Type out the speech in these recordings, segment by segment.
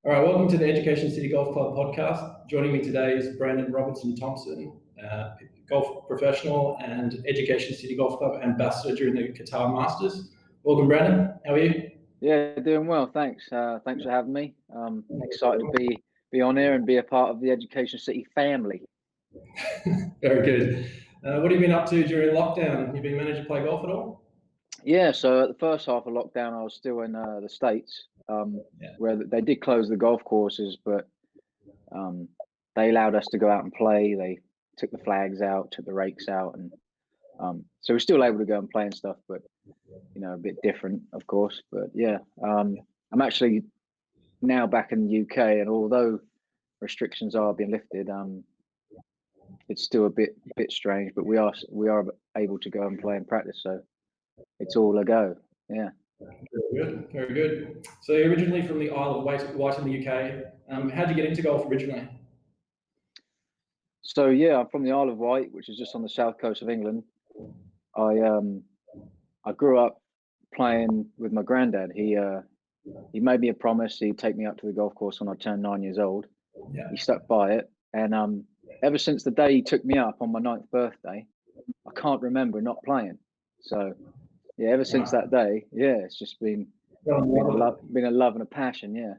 All right, welcome to the Education City Golf Club podcast. Joining me today is Brandon Robinson Thompson, golf professional and Education City Golf Club ambassador during the Qatar Masters. Welcome, Brandon. How are you? Yeah, doing well. Thanks. Thanks for having me. Excited to be on here and be a part of the Education City family. Very good. What have you been up to during lockdown? You been managing to play golf at all? Yeah. So at the first half of lockdown, I was still in the States, where they did close the golf courses, but they allowed us to go out and play. They took the flags out, took the rakes out, and so we're still able to go and play and stuff, but a bit different, of course. But yeah, I'm actually now back in the UK, and although restrictions are being lifted, it's still a bit strange, but we are able to go and play and practice, so it's all a go. Yeah. Very good, very good. So you're originally from the Isle of Wight in the UK. How did you get into golf originally? So yeah, I'm from the Isle of Wight, which is just on the south coast of England. I grew up playing with my granddad. He made me a promise he'd take me up to the golf course when I turned 9 years old. Yeah. He stuck by it, and ever since the day he took me up on my 9th birthday, I can't remember not playing. So yeah, ever since that day, yeah, it's just been a love and a passion. Yeah.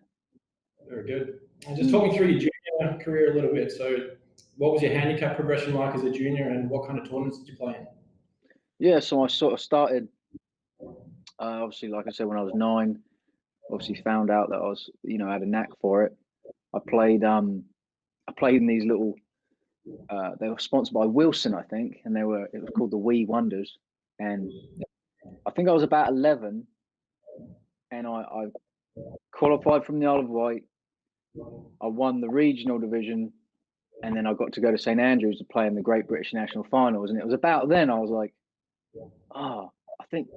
Very good. And just talk me through your junior career a little bit. So what was your handicap progression like as a junior, and what kind of tournaments did you play in? Yeah, so I sort of started, obviously, like I said, when I was 9. Obviously, found out that I was, had a knack for it. I played in these little. They were sponsored by Wilson, I think, and it was called the Wee Wonders. And I think I was about 11, and I qualified from the Isle of Wight. I won the regional division, and then I got to go to St Andrews to play in the Great British National Finals. And it was about then I was like, I think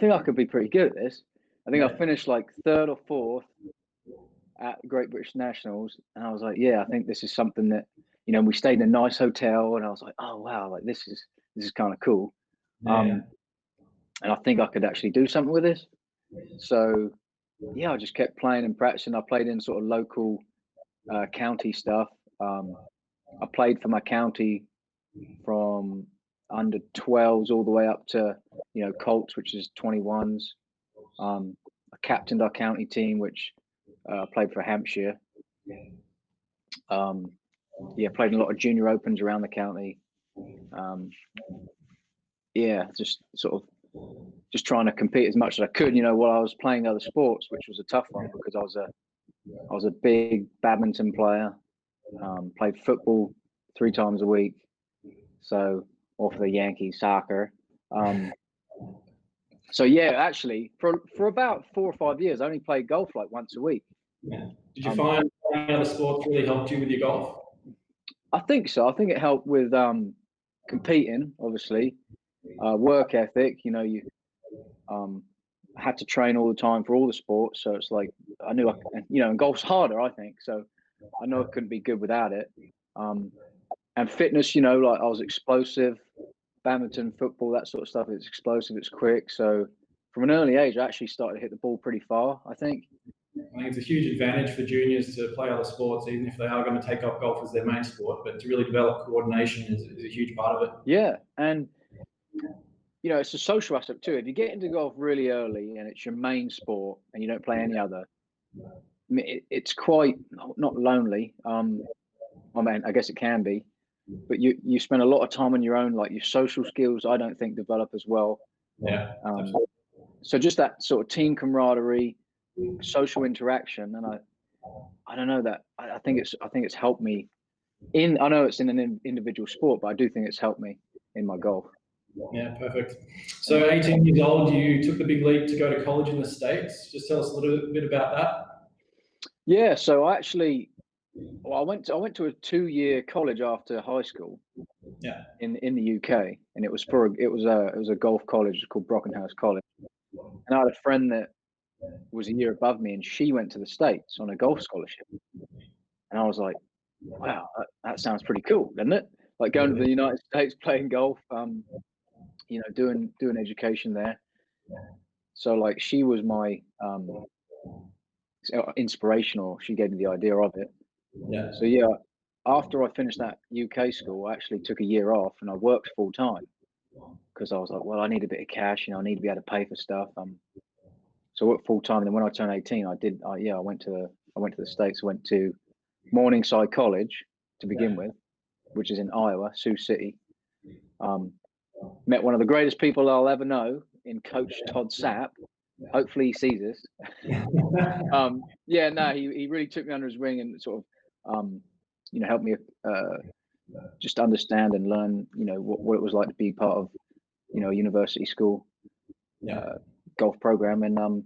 I could be pretty good at this. I think I finished like 3rd or 4th at Great British Nationals, and I was like, yeah, I think this is something that, we stayed in a nice hotel, and I was like, oh wow, like this is kind of cool. And I think I could actually do something with this. So yeah, I just kept playing and practicing. I played in sort of local county stuff. I played for my county from under 12s all the way up to Colts, which is 21s. I captained our county team, which played for Hampshire. Played in a lot of junior opens around the county. Just sort of just trying to compete as much as I could, while I was playing other sports, which was a tough one because I was a big badminton player. Played football 3 times a week, so or for the Yankees, soccer. So yeah, actually, for about 4 or 5 years, I only played golf like once a week. Yeah. Did you find playing other sports really helped you with your golf? I think so. I think it helped with competing, obviously, work ethic. You had to train all the time for all the sports, so it's like I knew and golf's harder, I think. So I know I couldn't be good without it. And fitness, like I was explosive. Badminton, football, that sort of stuff. It's explosive, it's quick. So from an early age, I actually started to hit the ball pretty far, I think. I think it's a huge advantage for juniors to play other sports, even if they are going to take up golf as their main sport. But to really develop coordination is a huge part of it. Yeah, and it's a social aspect too. If you get into golf really early and it's your main sport and you don't play any other, it's quite not lonely. I mean, I guess it can be, but you spend a lot of time on your own. Like your social skills, I don't think develop as well. Yeah. So just that sort of team camaraderie, social interaction, and I don't know that I think it's helped me I know it's in an individual sport, but I do think it's helped me in my golf. Yeah, perfect. So 18 years old, you took the big leap to go to college in the States. Just tell us a little bit about that. Yeah, so I went to a 2-year college after high school. Yeah. In the UK, and it was a golf college called Brockenhouse College. And I had a friend that was a year above me, and she went to the States on a golf scholarship. And I was like, wow, that sounds pretty cool, doesn't it? Like going to the United States, playing golf, doing education there. So like she was my inspirational. She gave me the idea of it. Yeah. So yeah, after I finished that UK school, I actually took a year off and I worked full time because I was like, well, I need a bit of cash, I need to be able to pay for stuff. So I worked full time, and then when I turned 18, I went to the States. I went to Morningside College to begin with, which is in Iowa, Sioux City. Met one of the greatest people I'll ever know in Coach Todd Sapp. Hopefully he sees this. He really took me under his wing and sort of, helped me just understand and learn, what it was like to be part of, a university school golf program. And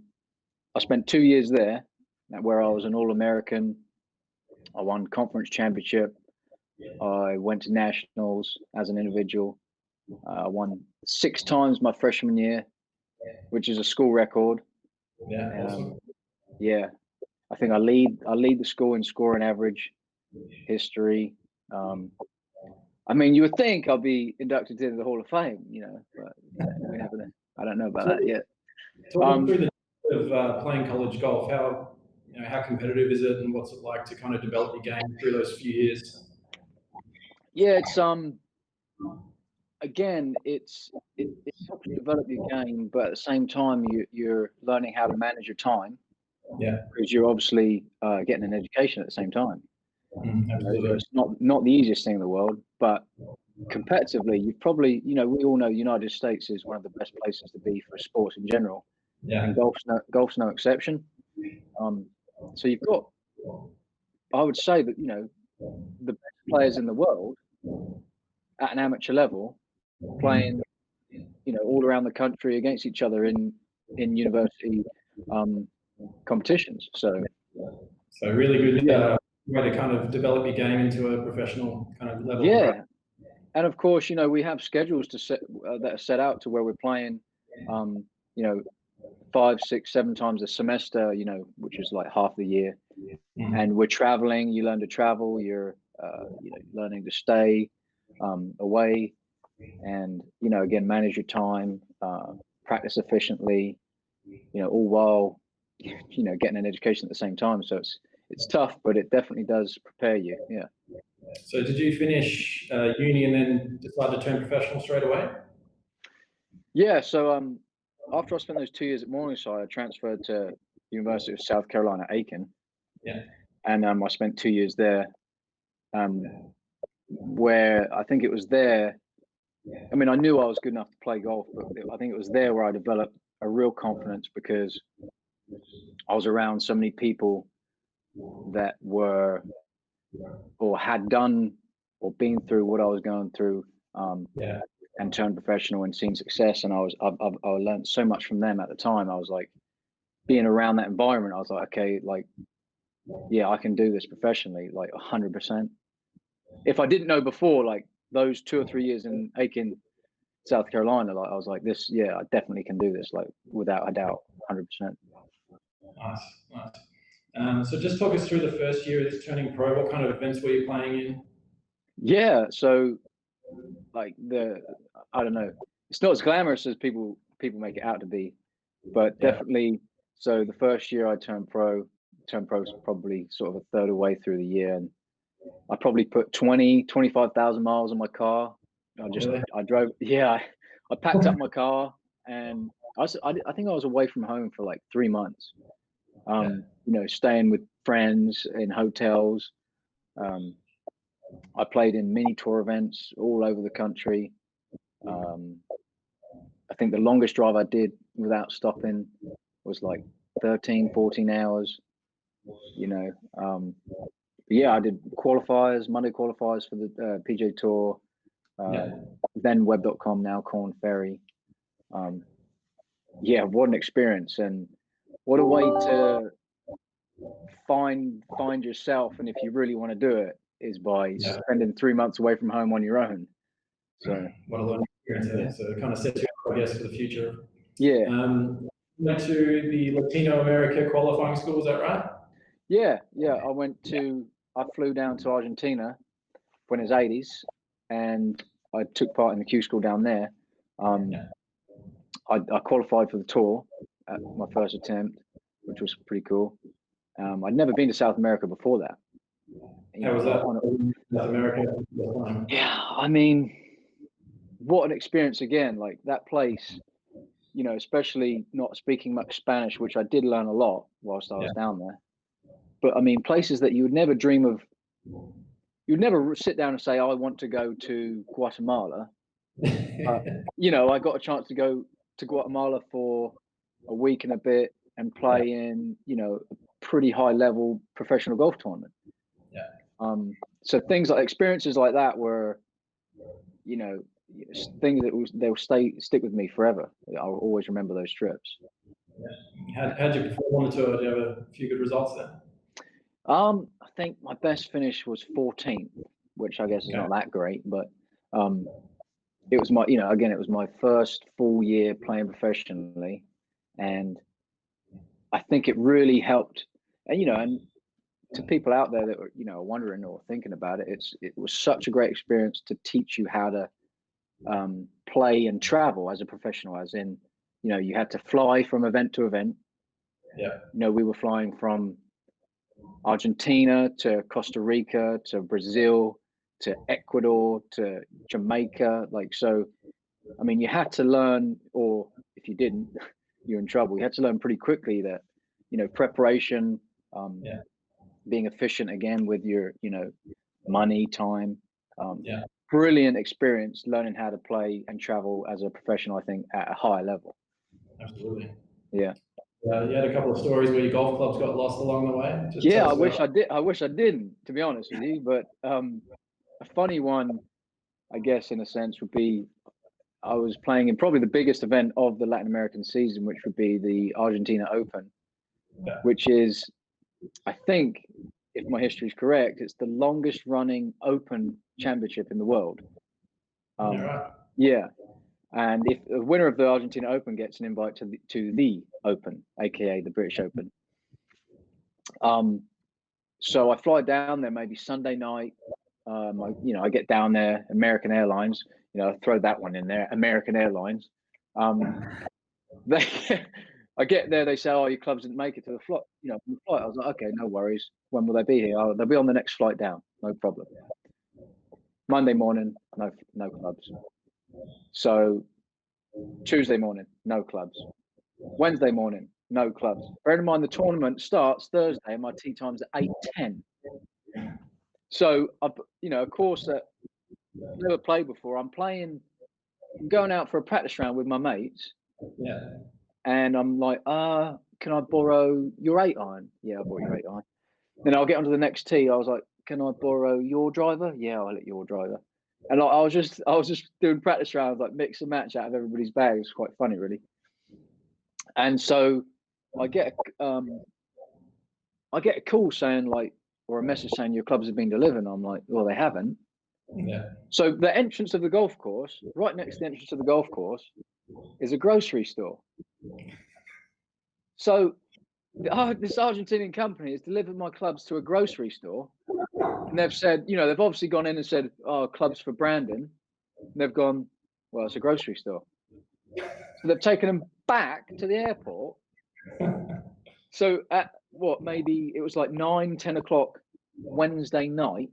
I spent 2 years there, where I was an All-American. I won conference championship. I went to nationals as an individual. I won 6 times my freshman year, which is a school record. Yeah, awesome. Yeah, I think I lead the school in scoring average, history. I mean, you would think I'll be inducted into the Hall of Fame, but we never know. I don't know about that yet. Talk through the of playing college golf. How competitive is it, and what's it like to kind of develop your game through those few years? Yeah, it's again, it helps you develop your game, but at the same time, you're learning how to manage your time. Yeah, because you're obviously getting an education at the same time. Absolutely. It's not the easiest thing in the world, but competitively, you've probably, we all know the United States is one of the best places to be for sports in general, and golf's no exception. So you've got, I would say that the best players in the world at an amateur level playing, all around the country against each other in university competitions. So really good way to kind of develop your game into a professional kind of level. Yeah, right? and of course, we have schedules that are set out to where we're playing, 5, 6, 7 times a semester, which is like half the year. And we're traveling. You learn to travel. You're, learning to stay away, and again, manage your time, practice efficiently. All while getting an education at the same time. So it's tough, but it definitely does prepare you. Yeah. So did you finish uni and then decide to turn professional straight away? Yeah. So after I spent those 2 years at Morningside, I transferred to University of South Carolina, Aiken. Yeah. And I spent 2 years there, where I think it was there. I mean, I knew I was good enough to play golf, but I think it was there where I developed a real confidence, because I was around so many people that were or had done or been through what I was going through, and turned professional and seen success. And I learned so much from them at the time. I was like, being around that environment, I was like, okay, like, yeah, I can do this professionally, like 100%. If I didn't know before, like those 2 or 3 years in Aiken, South Carolina, like I was like, I definitely can do this, like without a doubt, 100%. Nice. So just talk us through the first year of this turning pro. What kind of events were you playing in? Yeah, so like I don't know, it's not as glamorous as people make it out to be, but definitely. So the first year I turned pro probably sort of a third of the way through the year, and I probably put 25,000 miles on my car. I drove. Yeah, I packed up my car, and I think I was away from home for like 3 months. Staying with friends in hotels. I played in mini tour events all over the country. I think the longest drive I did without stopping was like 13, 14 hours. I did qualifiers, Monday qualifiers for the PGA Tour, then Web.com, now Corn Ferry. What an experience, and what a way to find yourself. And if you really want to do it, is by spending 3 months away from home on your own. So what a learning experience. So it kind of sets you up, I guess, for the future. Yeah. Went to the Latino America qualifying school, is that right? Yeah. I flew down to Argentina when it was 80s, and I took part in the Q school down there. I qualified for the tour at my first attempt, which was pretty cool. I'd never been to South America before that. How was that? South America? Yeah, I mean, what an experience again. Like that place, especially not speaking much Spanish, which I did learn a lot whilst I was down there. But I mean, places that you would never dream of. You'd never sit down and say, "I want to go to Guatemala." I got a chance to go to Guatemala for a week and a bit and play in, a pretty high level professional golf tournament. So things like experiences like that were, things that they'll stick with me forever. I'll always remember those trips. How did you perform on the tour? Did you have a few good results there? I think my best finish was 14th, which I guess is not that great, but it was my, again, it was my first full year playing professionally, and I think it really helped. And and to people out there that are wondering or thinking about it, it was such a great experience to teach you how to play and travel as a professional. As in, you had to fly from event to event. We were flying from Argentina to Costa Rica to Brazil to Ecuador to Jamaica. So, I mean, you had to learn, or if you didn't, you're in trouble. You had to learn pretty quickly that, preparation, being efficient again with your, money, time. Brilliant experience learning how to play and travel as a professional, I think, at a higher level. Absolutely. Yeah. You had a couple of stories where your golf clubs got lost along the way. I wish I didn't, to be honest with you. But a funny one, I guess, in a sense, would be I was playing in probably the biggest event of the Latin American season, which would be the Argentina Open, which is, I think, if my history is correct, it's the longest running Open championship in the world. Yeah. And if the winner of the Argentina Open gets an invite to the Open, aka the British Open. So I fly down there maybe Sunday night. I get down there, American Airlines, throw that one in there, American Airlines. I get there, they say, "Oh, your clubs didn't make it to the flight." From the flight, I was like, "Okay, no worries. When will they be here?" "Oh, they'll be on the next flight down. No problem." Monday morning, no clubs. So Tuesday morning, no clubs. Wednesday morning, no clubs. Bear in mind, the tournament starts Thursday, and my tee time's at 8:10. So, of course, never played before. I'm going out for a practice round with my mates. And I'm like, can I borrow your 8-iron? Yeah, I'll borrow your 8-iron. Then I'll get onto the next tee. I was like, can I borrow your driver? Yeah, I'll let your driver. And I was just doing practice rounds, like mix and match out of everybody's bag. It's quite funny, really. And so I get a call saying or a message saying your clubs have been delivered. I'm like, well, they haven't. So the entrance of the golf course, right next to the entrance of the golf course, is a grocery store. So this Argentinian company has delivered my clubs to a grocery store, and they've said, they've obviously gone in and said, "Oh, clubs for Brandon." And they've gone, "Well, it's a grocery store." So they've taken them back to the airport. So at maybe it was like 9-10 o'clock Wednesday night,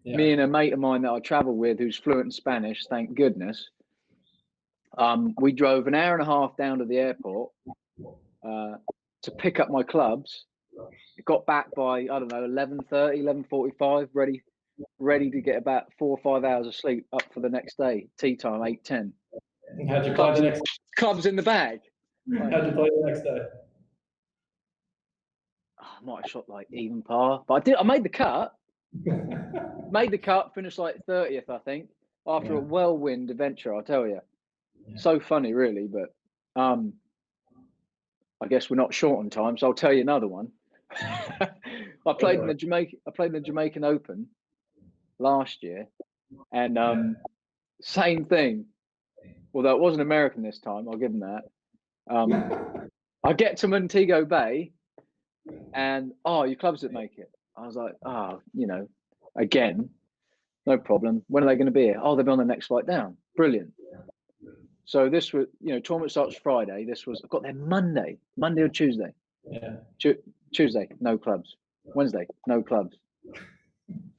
me and a mate of mine that I travel with who's fluent in Spanish, thank goodness, we drove an hour and a half down to the airport to pick up my clubs. Got back by, I don't know, 11:30, 11:45, ready to get about 4 or 5 hours of sleep up for the next day. Tee time, 8:10. How'd you play the next? Clubs in the bag. How'd you play the next day? I might have shot like even par, but I made the cut. Finished like 30th, I think, after a whirlwind adventure, I'll tell you. So funny, really, but I guess we're not short on time, so I'll tell you another one. I played in the Jamaican Open last year, and same thing. Although it wasn't American this time, I'll give them that. I get to Montego Bay, and your clubs didn't make it. I was like, again, no problem. When are they going to be here? Oh, they'll be on the next flight down. Brilliant. So this was, tournament starts Friday. I've got there Monday or Tuesday. Tuesday, no clubs. Wednesday, no clubs.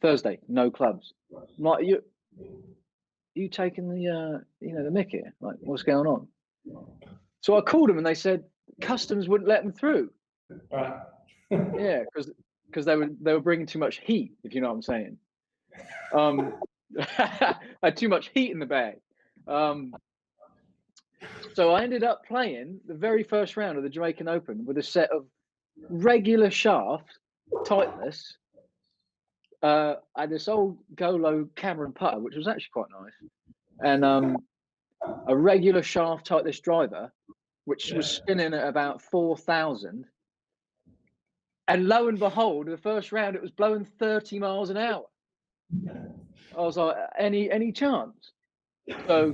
Thursday, no clubs. I'm like, you taking the the mick here? Like, what's going on? So I called them and they said customs wouldn't let them through. Right. Yeah, because they were bringing too much heat, if you know what I'm saying. I had too much heat in the bag. So I ended up playing the very first round of the Jamaican Open with a set of regular shaft tightness. I had this old Golo Cameron putter, which was actually quite nice, and a regular shaft tightness driver, which was spinning at about 4,000. And lo and behold, the first round it was blowing 30 miles an hour. I was like, any chance? So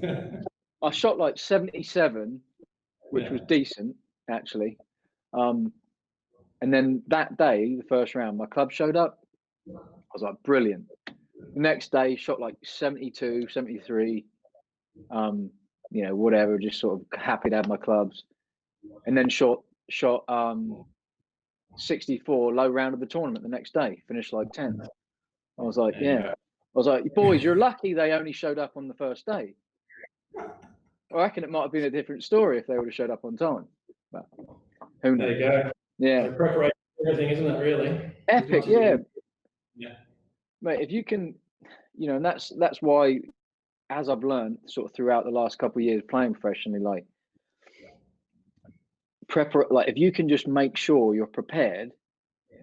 I shot like 77, which was decent actually. And then that day, the first round, my club showed up. I was like, brilliant. The next day, shot like 72, 73, whatever, just sort of happy to have my clubs. And then shot 64, low round of the tournament the next day, finished like 10th. I was like, yeah. I was like, boys, you're lucky they only showed up on the first day. I reckon it might have been a different story if they would have showed up on time. But who knows? There you go. Yeah. So preparation, everything, isn't it? Really. Epic, yeah. Yeah. Mate, if you can, and that's why, as I've learned sort of throughout the last couple of years playing professionally, like if you can just make sure you're prepared.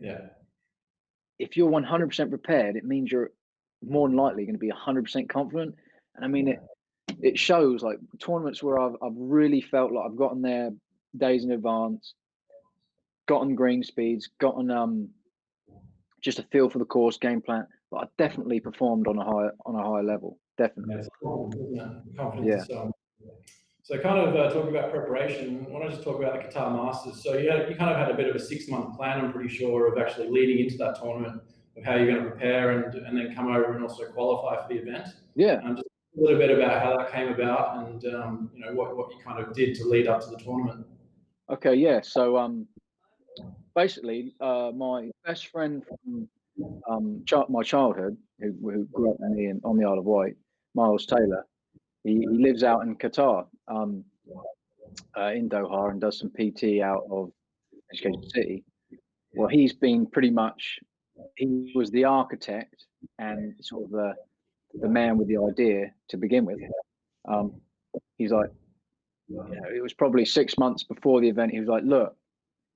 Yeah. If you're 100% prepared, it means you're more than likely going to be 100% confident. And I mean, it shows like tournaments where I've really felt like I've gotten there days in advance, gotten green speeds, gotten just a feel for the course, game plan. But I definitely performed on a higher level. Definitely. That's confidence, isn't it? Yeah. Confidence. So kind of talking about preparation, I want to just talk about the Qatar Masters. So you kind of had a bit of a 6-month plan, I'm pretty sure, of actually leading into that tournament, of how you're going to prepare and then come over and also qualify for the event. Yeah. Just a little bit about how that came about and what you kind of did to lead up to the tournament. Okay, yeah. So basically, my best friend from my childhood, who grew up with me on the Isle of Wight, Miles Taylor, he lives out in Qatar, in Doha, and does some PT out of Education City. Well, he was the architect and sort of the man with the idea to begin with. He's like, it was probably 6 months before the event. He was like, look,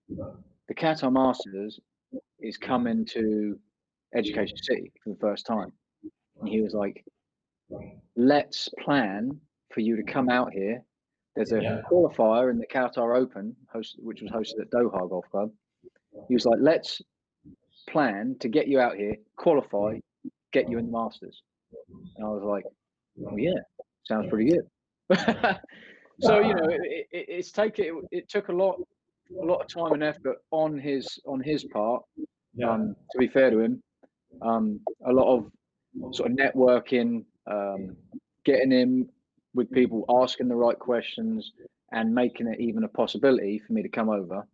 the Qatar Masters is coming to Education City for the first time. And he was like, let's plan for you to come out here. There's a qualifier in the Qatar Open, which was hosted at Doha Golf Club. He was like, let's plan to get you out here, qualify, get you in the Masters. And I was like, well, yeah, sounds pretty good. So it took a lot of time and effort on his part. To be fair to him, a lot of sort of networking, getting him with people, asking the right questions, and making it even a possibility for me to come over.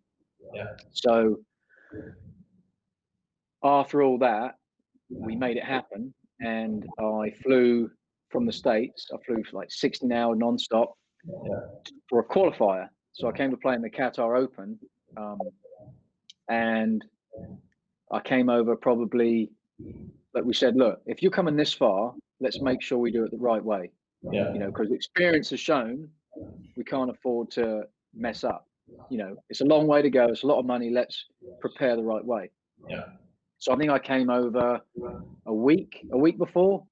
Yeah. So after all that, we made it happen, and I flew from the States. I flew for like 16 hours non-stop for a qualifier. So I came to play in the Qatar Open, and I came over probably, like we said, look, if you're coming this far, let's make sure we do it the right way. Yeah. Because experience has shown we can't afford to mess up. It's a long way to go. It's a lot of money. Let's prepare the right way. Yeah. So I think I came over a week before.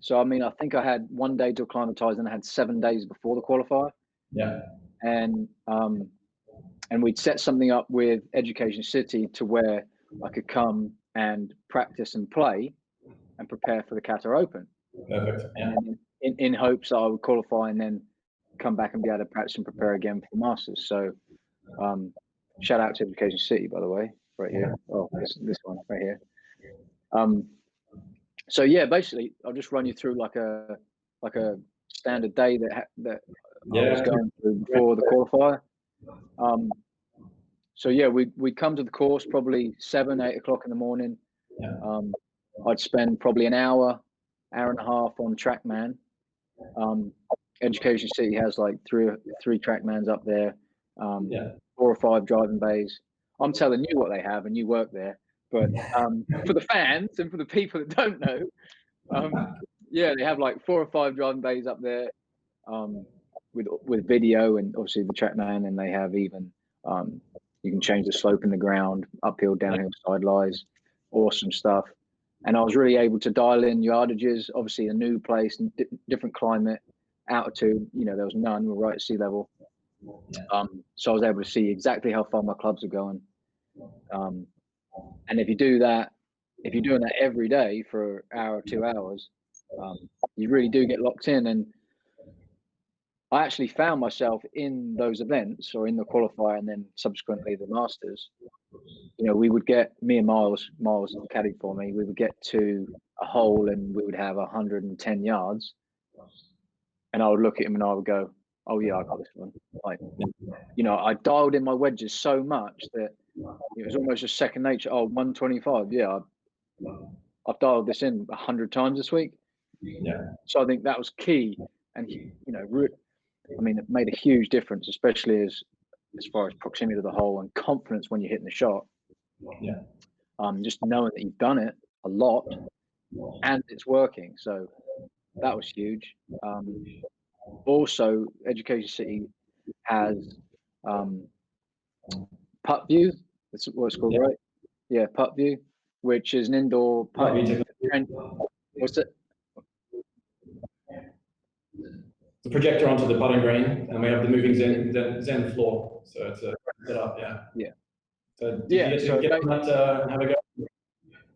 So I mean, I think I had 1 day to acclimatise, and I had 7 days before the qualifier. Yeah. And we'd set something up with Education City to where I could come and practice and play and prepare for the Qatar Open. Perfect. Yeah. And in hopes that I would qualify and then come back and be able to practice and prepare again for the Masters. So shout out to Education City, by the way, right here. Oh, this one right here. So yeah, basically I'll just run you through like a standard day that I was going through before the qualifier. So yeah, we'd come to the course probably 7, 8 o'clock in the morning. Yeah. I'd spend probably an hour and a half on TrackMan. Education City has like three TrackMans up there, 4 or 5 driving bays. I'm telling you what they have, and you work there. But for the fans and for the people that don't know, yeah, they have like 4 or 5 driving bays up there, with video and obviously the TrackMan, and they have even you can change the slope in the ground, uphill, downhill, side lies, awesome stuff. And I was really able to dial in yardages, obviously a new place and different climate, altitude, there was none, we're right at sea level. So I was able to see exactly how far my clubs are going. And if you're doing that every day for an hour or 2 hours, you really do get locked in. And I actually found myself in those events, or in the qualifier and then subsequently the Masters. We would get, me and Miles caddy for me, we would get to a hole and we would have 110 yards. And I would look at him and I would go, oh yeah, I got this one. Like, I dialed in my wedges so much that it was almost just second nature. Oh, 125. Yeah, I've dialed this in 100 times this week. Yeah. So I think that was key. And, it made a huge difference, especially as far as proximity to the hole and confidence when you're hitting the shot. Yeah. Just knowing that you've done it a lot and it's working. So that was huge. Also, Education City has putt view. That's what it's called, right? Yeah, putt view, which is an indoor putt. What's it? The projector onto the putting green, and we have the moving Zen floor. So it's a setup, Yeah. So did you get on that, have a go?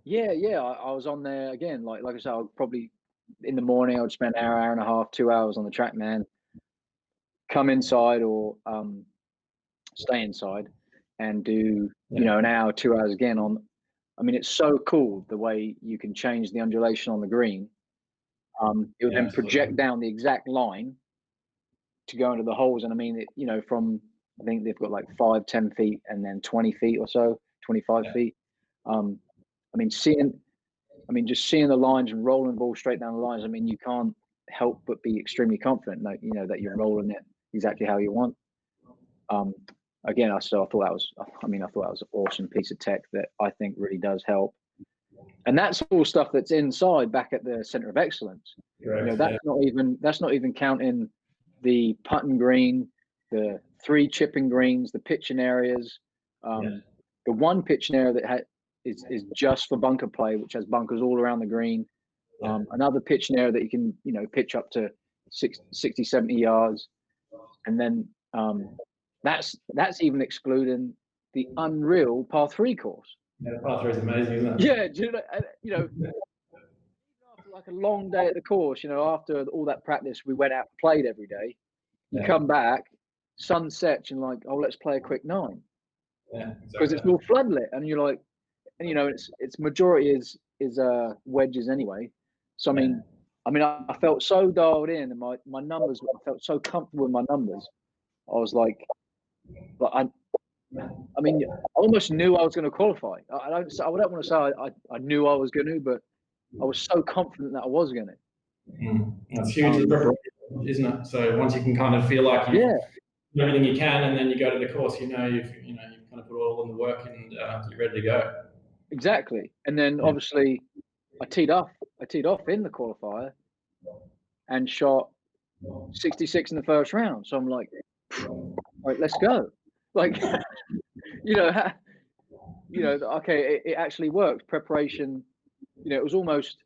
Yeah. I was on there again. Like I said, I would probably in the morning I would spend an hour and a half, 2 hours on the TrackMan. Come inside or stay inside and do an hour, 2 hours again on. It's so cool the way you can change the undulation on the green. It would then project down the exact line to go into the holes. And from, I think they've got like 5, 10 feet and then 20 feet or so, 25 feet. Just seeing the lines and rolling the ball straight down the lines. You can't help but be extremely confident that, that you're rolling it exactly how you want. Again, I thought that was an awesome piece of tech that I think really does help. And that's all stuff that's inside back at the Center of Excellence. Correct, that's not even counting the putting green, the 3 chipping greens, the pitching areas, the one pitching area that is just for bunker play, which has bunkers all around the green. Another pitching area that you can pitch up to 60, 70 yards, and then that's even excluding the unreal par 3 course. Yeah, the par 3 is amazing, isn't it? Yeah, even after like a long day at the course, after all that practice, we went out and played every day. You come back, sun sets, and like, oh, let's play a quick 9. Yeah, because it's all floodlit, and you're like, and its majority is wedges anyway. So I felt so dialed in, and my numbers, I felt so comfortable with my numbers. I was like I almost knew I was going to qualify. I don't want to say I knew I was going to, but I was so confident that I was going to. That's huge, isn't it? So once you can kind of feel like you've done everything you can, and then you go to the course, you've kind of put all in the work, and you're ready to go. Exactly. And then obviously I teed off in the qualifier and shot 66 in the first round. So I'm like, all right, let's go. Like, okay, it actually worked. Preparation, it was almost,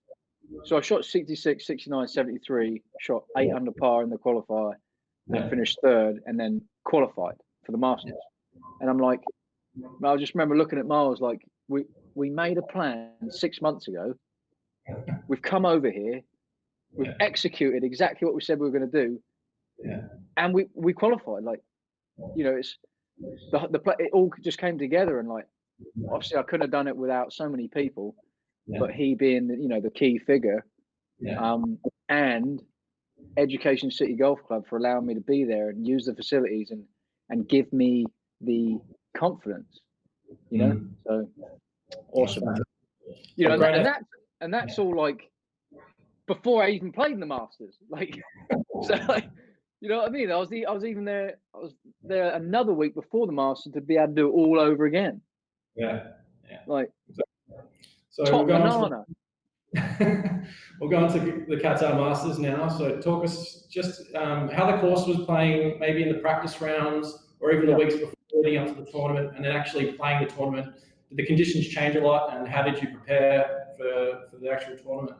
so I shot 66, 69, 73, shot 8 under par in the qualifier, and finished 3rd, and then qualified for the Masters. And I'm like, I just remember looking at Miles like, we made a plan 6 months ago. We've come over here. We've executed exactly what we said we were going to do. And we qualified. Like, it's it all just came together, and like, obviously I couldn't have done it without so many people, but he being the key figure, and Education City Golf Club for allowing me to be there and use the facilities and give me the confidence, you know. So awesome, man. You know, and that's all like before I even played in the Masters. Like, so like, you know what I mean? I was there another week before the Masters to be able to do it all over again. Yeah. Like, so top banana. We'll go on to the Qatar Masters now. So talk us just how the course was playing, maybe in the practice rounds or even the weeks before leading up to the tournament, and then actually playing the tournament. Did the conditions change a lot, and how did you prepare for the actual tournament?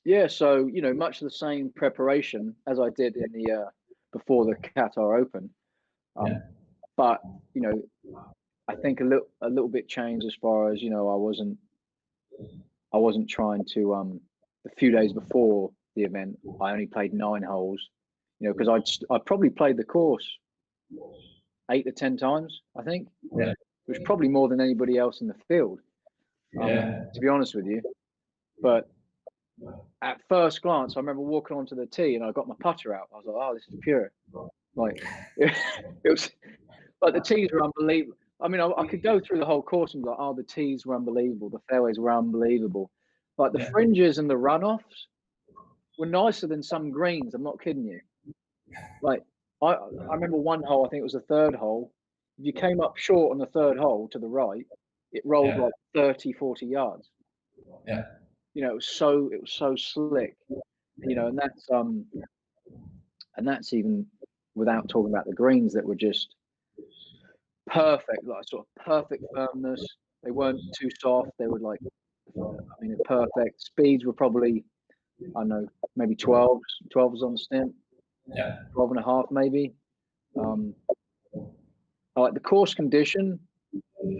Yeah, so you know, much the same preparation as I did in the before the Qatar Open, but you know, I think a little bit changed as far as, you know, I wasn't trying to a few days before the event I only played 9 holes, you know, because I probably played the course 8 to 10 times, I think, which was probably more than anybody else in the field, to be honest with you. But at first glance, I remember walking onto the tee and I got my putter out. I was like, oh, this is pure. Like, it was like the tees were unbelievable. I mean, I could go through the whole course and be like, oh, the tees were unbelievable. The fairways were unbelievable. Like the fringes and the runoffs were nicer than some greens. I'm not kidding you. Like I remember one hole, I think it was the third hole. If you came up short on the third hole to the right, it rolled like 30, 40 yards. Yeah. You know, it was so slick. You know, and that's even without talking about the greens that were just perfect, like sort of perfect firmness. They weren't too soft. They were like, I mean, perfect. Speeds were probably, I don't know, maybe 12s on the stint. 12 and a half maybe. Like the course condition,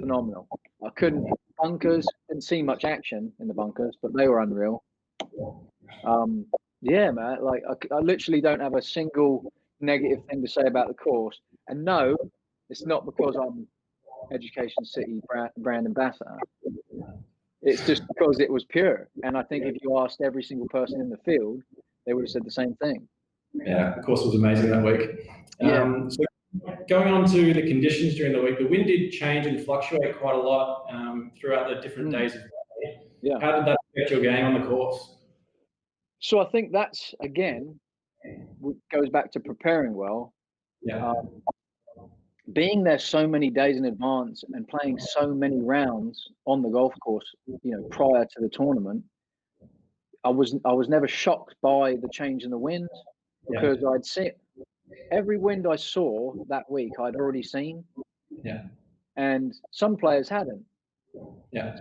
phenomenal. I couldn't didn't see much action in the bunkers, but they were unreal. Yeah, man. Like I literally don't have a single negative thing to say about the course. And no, it's not because I'm Education City brand ambassador. It's just because it was pure. And I think if you asked every single person in the field, they would have said the same thing. Yeah, the course was amazing that week. So going on to the conditions during the week, the wind did change and fluctuate quite a lot throughout the different days of play. How did that affect your game on the course? So I think that's, again, goes back to preparing well. Being there so many days in advance and playing so many rounds on the golf course, you know, prior to the tournament, I was never shocked by the change in the wind, because I'd seen every wind I saw that week I'd already seen. And some players hadn't.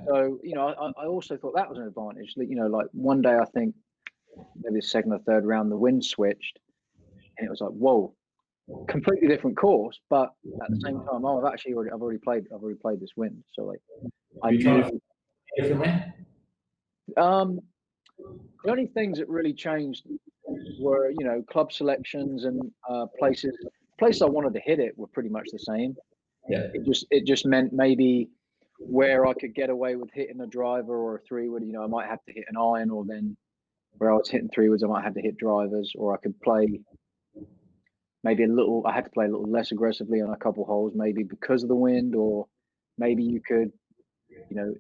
So, you know, I also thought that was an advantage. That, you know, like one day I think maybe the second or third round the wind switched and it was like, whoa, completely different course, but at the same time, I've already played this wind. So like I knew differently. The only things that really changed were, you know, club selections and places I wanted to hit it were pretty much the same. It just meant maybe where I could get away with hitting a driver or a 3-wood, you know, I might have to hit an iron, or then where I was hitting 3-woods, I might have to hit drivers, or I could play maybe I had to play a little less aggressively on a couple holes, maybe because of the wind, or maybe you could, you know,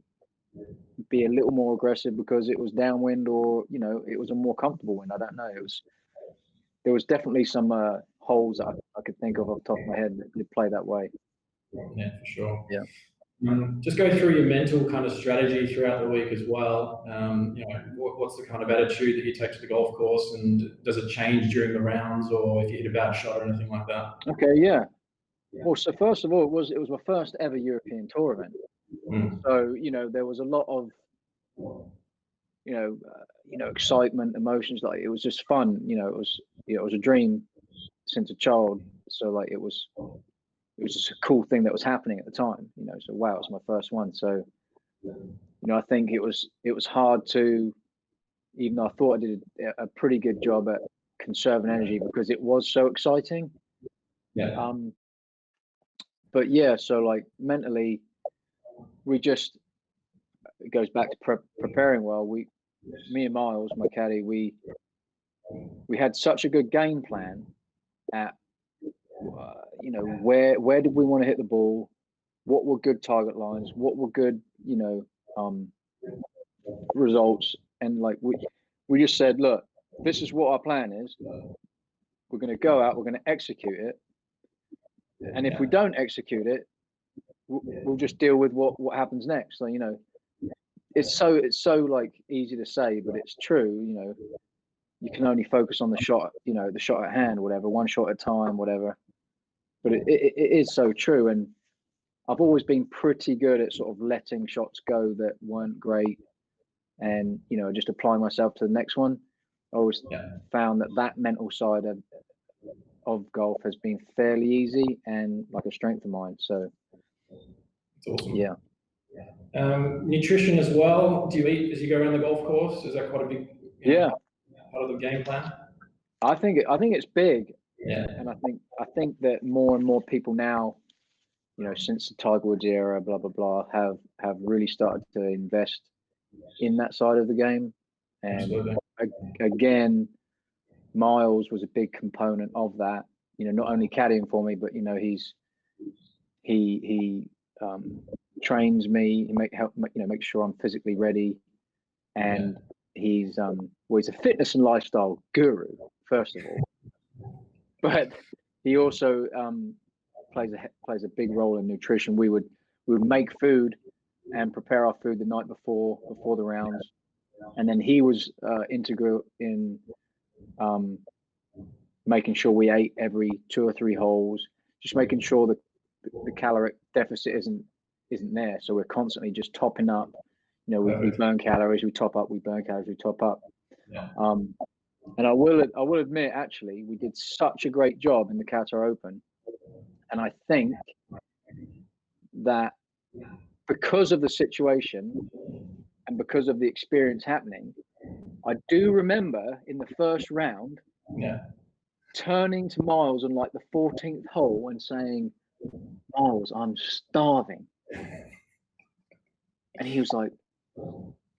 be a little more aggressive because it was downwind, or, you know, it was a more comfortable wind. I don't know. There was definitely some holes that I could think of off the top of my head that did play that way. Yeah, for sure. Yeah. Just go through your mental kind of strategy throughout the week as well. You know, what's the kind of attitude that you take to the golf course, and does it change during the rounds, or if you hit a bad shot or anything like that? Okay, yeah. Well, so first of all, it was my first ever European Tour event. So, you know, there was a lot of, you know, excitement, emotions. Like, it was just fun. You know, it was a dream since a child. So like it was just a cool thing that was happening at the time. You know, so wow, it was my first one. So, you know, I think it was hard to, even though I thought I did a pretty good job at conserving energy, because it was so exciting. But yeah, so like mentally, it goes back to preparing well. Me and Miles, my caddy, we had such a good game plan at, you know, where did we want to hit the ball? what were good target lines, what were good, results, and like we just said, look, this is what our plan is. We're going to go out, we're going to execute it, and if we don't execute it, we'll just deal with what happens next. So it's so like easy to say, but it's true. You can only focus on the shot, the shot at hand, whatever, one shot at a time, whatever. But it is so true, and I've always been pretty good at sort of letting shots go that weren't great, and just applying myself to the next one. I always found that mental side of golf has been fairly easy and like a strength of mine. So it's awesome. Yeah. Nutrition as well. Do you eat as you go around the golf course? Is that quite a big part of the game plan? I think it's big. Yeah. And I think that more and more people now, since the Tiger Woods era, blah blah blah, have really started to invest in that side of the game. And Absolutely. Again, Miles was a big component of that. Not only caddying for me, but he trains me, make sure I'm physically ready, and he's a fitness and lifestyle guru, first of all, but he also plays a big role in nutrition. We would make food and prepare our food the night before the rounds, and then he was integral in making sure we ate every 2 or 3 holes, just making sure that the caloric deficit isn't there. So we're constantly just topping up. We burn calories, we top up, we burn calories, we top up. Yeah. And I will admit, actually, we did such a great job in the Qatar Open, and I think that because of the situation and because of the experience happening, I do remember in the first round, turning to Miles on like the 14th hole and saying, "Miles, I'm starving." And he was like,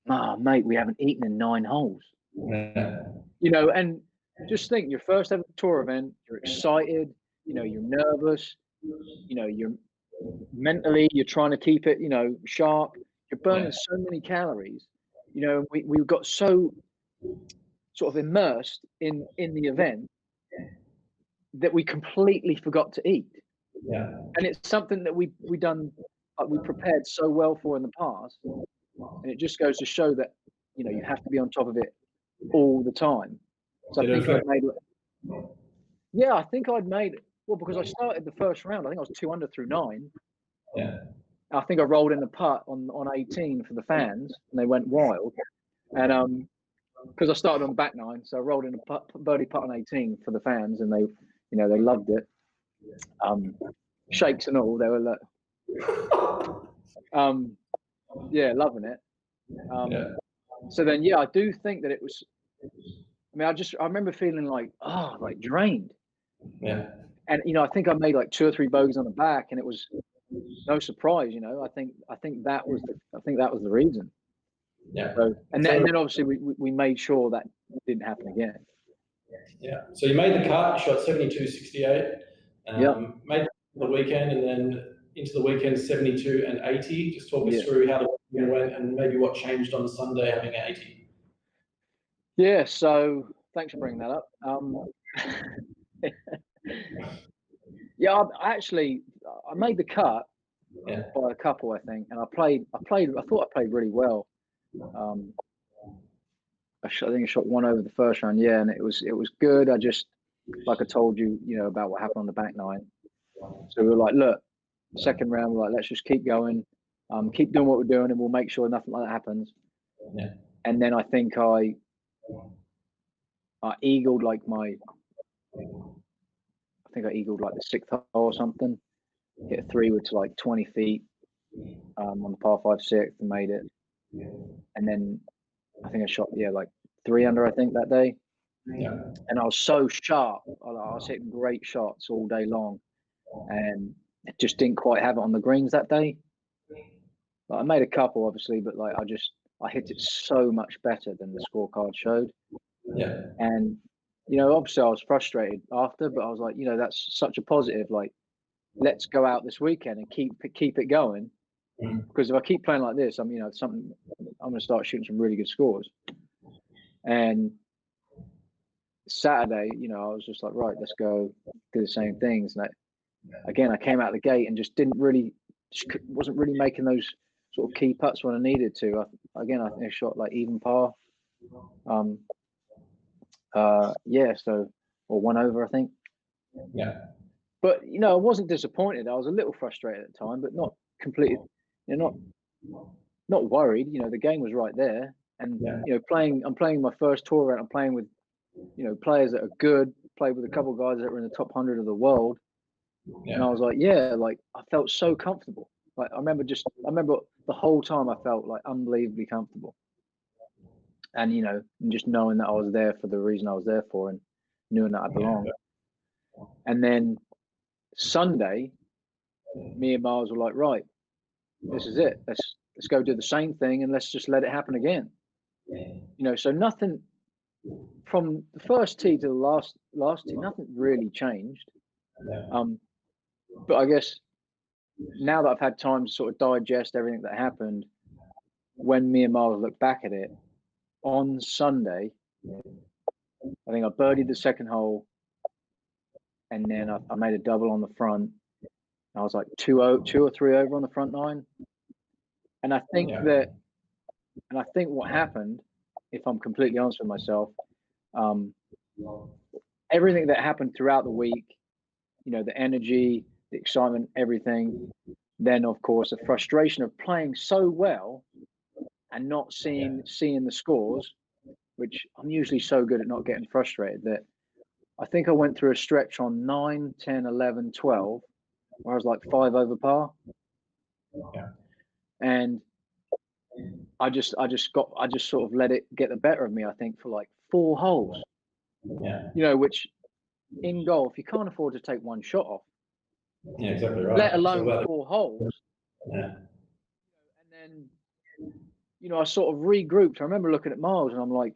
"Ah, mate, we haven't eaten in 9 holes." And just think, your first ever tour event, you're excited, you're nervous, you're mentally, you're trying to keep it, sharp. You're burning so many calories. We got so sort of immersed in the event that we completely forgot to eat. Yeah. And it's something that we prepared so well for in the past, and it just goes to show that you have to be on top of it all the time. So I think I'd made well, because I started the first round. I think I was 2 under through 9. Yeah. I think I rolled in the putt on 18 for the fans, and they went wild. And because I started on back 9, so I rolled in a birdie putt on 18 for the fans, and they loved it. Shakes and all, they were like, loving it. So then, I do think that it was. I mean, I remember feeling like drained. Yeah. And I think I made like 2 or 3 bogeys on the back, and it was no surprise. I think that was the reason. Yeah. So, and then obviously we made sure that didn't happen again. Yeah. So you made the cut, shot 72.68. Made the weekend, and then into the weekend 72 and 80. Just talk us through how the weekend went and maybe what changed on Sunday having 80. Yeah. So thanks for bringing that up. I made the cut by a couple, I think, and I thought I played really well. I think I shot 1 over the first round, and it was good. I just, like I told you, about what happened on the back 9. So we were like, look, second round, we're like, let's just keep going, keep doing what we're doing, and we'll make sure nothing like that happens. Yeah. And then I think I eagled like the 6th hole or something. Hit a 3 with like 20 feet on the par 5 6th and made it. And then I think I shot like 3 under, I think, that day. Yeah. And I was so sharp. I was hitting great shots all day long, and it just didn't quite have it on the greens that day. I made a couple, obviously, but I hit it so much better than the scorecard showed. Yeah. And obviously I was frustrated after, but I was like, that's such a positive. Like, let's go out this weekend and keep it going. Because if I keep playing like this, I'm going to start shooting some really good scores. And Saturday, I was just like, right, let's go do the same things. And I came out the gate and just wasn't really making those sort of key putts when I needed to. I think I shot like even par. Or 1 over, I think. Yeah. But I wasn't disappointed. I was a little frustrated at the time, but not completely. Not worried. The game was right there, and I'm playing my first tour round. I'm playing with players that are good. Played with a couple of guys that were in the top 100 of the world, and I was like, I felt so comfortable. Like I remember the whole time I felt like unbelievably comfortable, and just knowing that I was there for the reason I was there for, and knowing that I belonged. Yeah. And then Sunday, me and Miles were like, right, this is it. Let's go do the same thing, and let's just let it happen again. So nothing from the first tee to the last tee, nothing really changed. But I guess now that I've had time to sort of digest everything that happened, when me and Miles look back at it, on Sunday, I think I birdied the second hole, and then I made a double on the front. I was like 2 or 3 over on the front nine. And I think what happened, if I'm completely honest with myself, everything that happened throughout the week, the energy, the excitement, everything, then of course the frustration of playing so well and not seeing the scores, which I'm usually so good at not getting frustrated, that I think I went through a stretch on 9, 10, 11, 12, where I was like 5 over par. And I just sort of let it get the better of me, I think, for like 4 holes. Which in golf you can't afford to take one shot off. Yeah, exactly right. Let alone 4 holes. Yeah. And then I sort of regrouped. I remember looking at Miles and I'm like,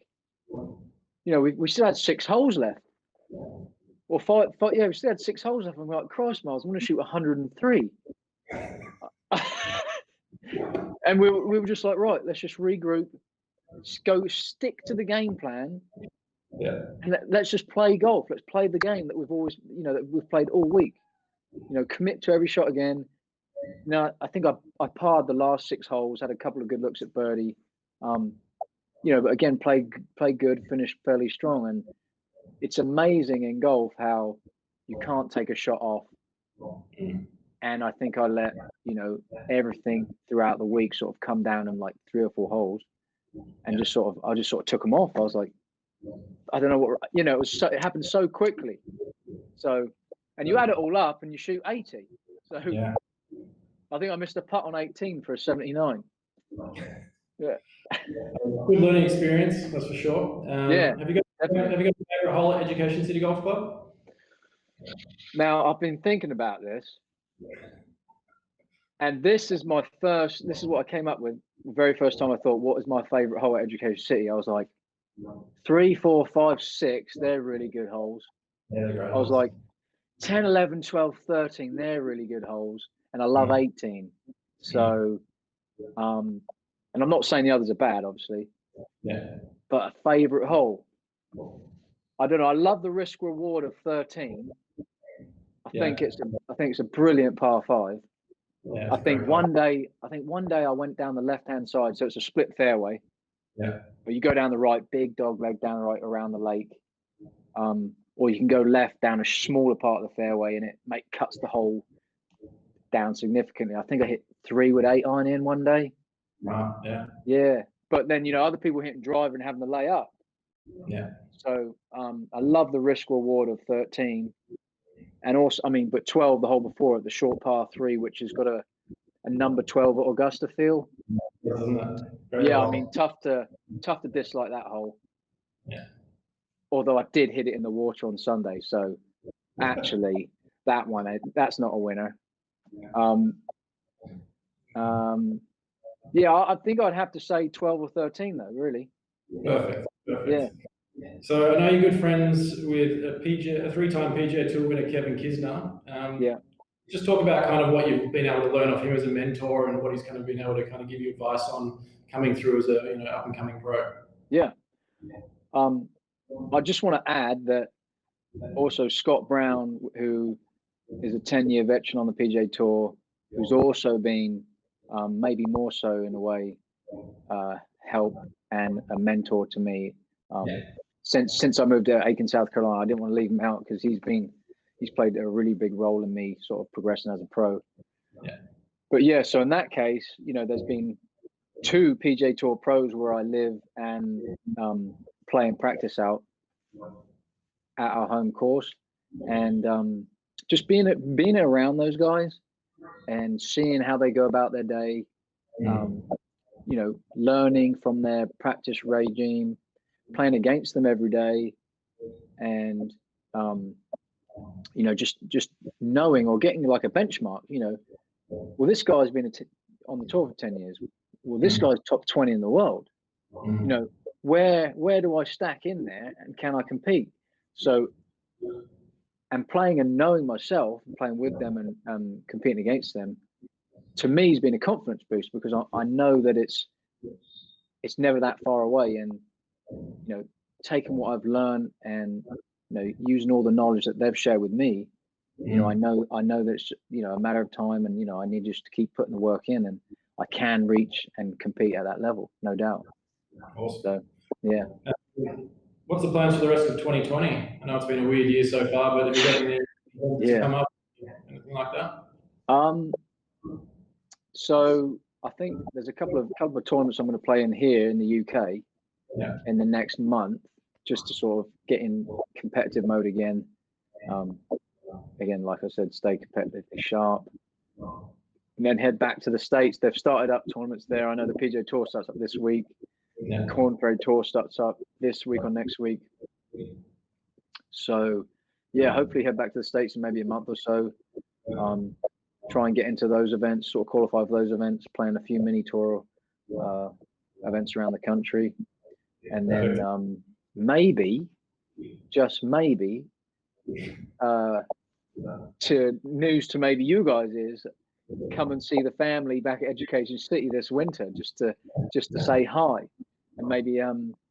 we still had 6 holes left. Or 5, we still had 6 holes left. I'm like, Christ, Miles, I'm going to shoot 103. And we were just like, right, let's just regroup, stick to the game plan, and let's just play golf. Let's play the game that we've always, that we've played all week. Commit to every shot again. I think I parred the last 6 holes, had a couple of good looks at birdie, but again, played good, finished fairly strong. And it's amazing in golf how you can't take a shot off. And I think I let, everything throughout the week sort of come down in like 3 or 4 holes, and I just sort of took them off. I was like, I don't know what, it happened so quickly. So, and you add it all up and you shoot 80. So I think I missed a putt on 18 for a 79. Yeah. Good learning experience, that's for sure. Have you got a favorite hole at Education City Golf Club? Now, I've been thinking about this, and this is what I came up with the very first time I thought, what is my favorite hole at Education City? I was like, 3, 4, 5, 6, they're really good holes. Yeah, they're great. I was like, 10, 11, 12, 13, they're really good holes. And I love 18. So, and I'm not saying the others are bad, obviously. Yeah. But a favorite hole, I don't know. I love the risk reward of 13. I think it's a brilliant par 5. Yeah, I think one day I went down the left-hand side, so it's a split fairway. Yeah. But you go down the right, big dog leg down the right around the lake. Or you can go left down a smaller part of the fairway, and it cuts the hole down significantly. I think I hit 3 with 8 iron in one day. Wow. Yeah. Yeah. But then, other people hitting driver and having the lay up. Yeah. So I love the risk reward of 13. And also, but 12, the hole before it, the short par 3, which has got a number 12 at Augusta feel. Doesn't it? Yeah, tough to dislike that hole. Yeah. Although I did hit it in the water on Sunday, so actually that one, that's not a winner. I think I'd have to say 12 or 13 though, really. Perfect. Yeah. So I know you're good friends with a 3-time PGA Tour winner, Kevin Kisner. Just talk about kind of what you've been able to learn off him as a mentor and what he's kind of been able to kind of give you advice on coming through as a up and coming pro. Yeah. I just want to add that also Scott Brown, who is a 10-year veteran on the PGA Tour, who's also been maybe more so in a way help and a mentor to me. Since I moved to Aiken, South Carolina, I didn't want to leave him out because he's played a really big role in me sort of progressing as a pro. Yeah. But yeah, so in that case, there's been 2 PGA Tour pros where I live and play and practice out at our home course, and just being around those guys and seeing how they go about their day, learning from their practice regime, playing against them every day, and just knowing or getting like a benchmark. Well, this guy's been on the tour for 10 years. Well, this guy's top 20 in the world. Where do I stack in there, and can I compete? So, and playing and knowing myself, and playing with them and competing against them, to me has been a confidence boost, because I know that it's never that far away, and taking what I've learned and using all the knowledge that they've shared with me, I know that it's a matter of time, and I need just to keep putting the work in, and I can reach and compete at that level, no doubt. Awesome. So, yeah. What's the plans for the rest of 2020? I know it's been a weird year so far, but have you got anything to come up, anything like that? So I think there's a couple of tournaments I'm going to play in here in the UK in the next month, just to sort of get in competitive mode again. Again, like I said, stay competitively sharp, and then head back to the States. They've started up tournaments there. I know the PGA Tour starts up this week. Corn Ferry Tour starts up this week or next week. So yeah, hopefully head back to the States in maybe a month or so. Try and get into those events, sort of qualify for those events, playing a few mini tour events around the country, and then maybe, just maybe, to news to maybe you guys is come and see the family back at Education City this winter, just to say hi, and maybe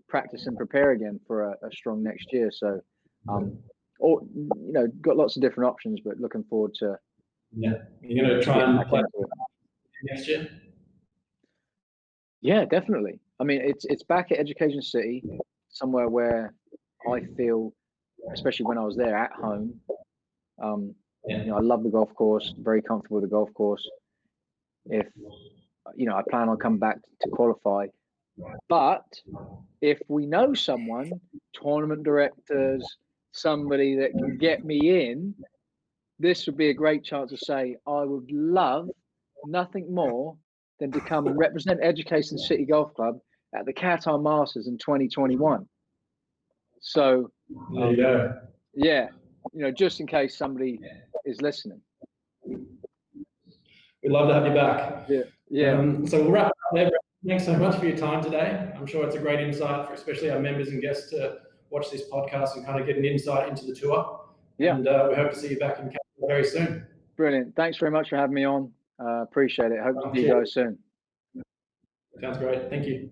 practice and prepare again for a strong next year. So or got lots of different options, but looking forward to you're going to try and play next year. Yeah, definitely. I mean, it's back at Education City, somewhere where I feel, especially when I was there at home, I love the golf course, very comfortable with the golf course. If I plan on coming back to qualify, but if we know someone, tournament directors, somebody that can get me in, this would be a great chance to say I would love nothing more than to come and represent Education City Golf Club at the Qatar Masters in 2021. So there you go. Yeah, just in case somebody is listening. We'd love to have you back. Yeah. So we'll wrap up there. Thanks so much for your time today. I'm sure it's a great insight for especially our members and guests to watch this podcast and kind of get an insight into the tour. Yeah. And we hope to see you back in Canada very soon. Brilliant. Thanks very much for having me on. Appreciate it. Hope to see you guys soon. Sounds great. Thank you.